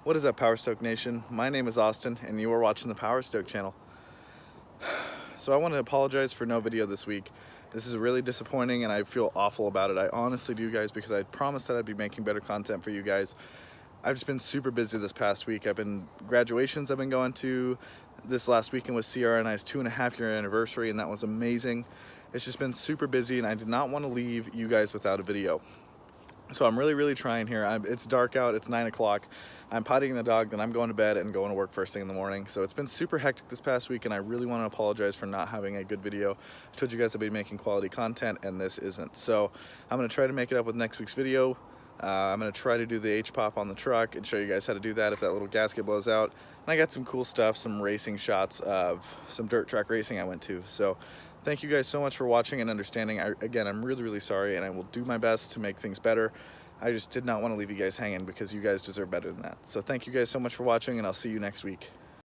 What is up, PowerStoked Nation? My name is Austin, and you are watching the PowerStoked channel. So I want to apologize for no video this week. This is really disappointing, and I feel awful about it. I honestly do, guys, because I promised that I'd be making better content for you guys. I've just been super busy this past week. Graduations I've been going to. This last weekend was CR and I's 2.5-year anniversary, and that was amazing. It's just been super busy, and I did not want to leave you guys without a video. So I'm really trying here. It's dark out, it's 9 o'clock. I'm pottying the dog, then I'm going to bed and going to work first thing in the morning. So it's been super hectic this past week, and I really want to apologize for not having a good video. I told you guys I'd be making quality content, and this isn't. So I'm going to try to make it up with next week's video. I'm going to try to do the H-pop on the truck and show you guys how to do that if that little gasket blows out. And I got some cool stuff, some racing shots of some dirt track racing I went to. So thank you guys so much for watching and understanding. Again, I'm really sorry, and I will do my best to make things better. I just did not want to leave you guys hanging because you guys deserve better than that. So thank you guys so much for watching, and I'll see you next week.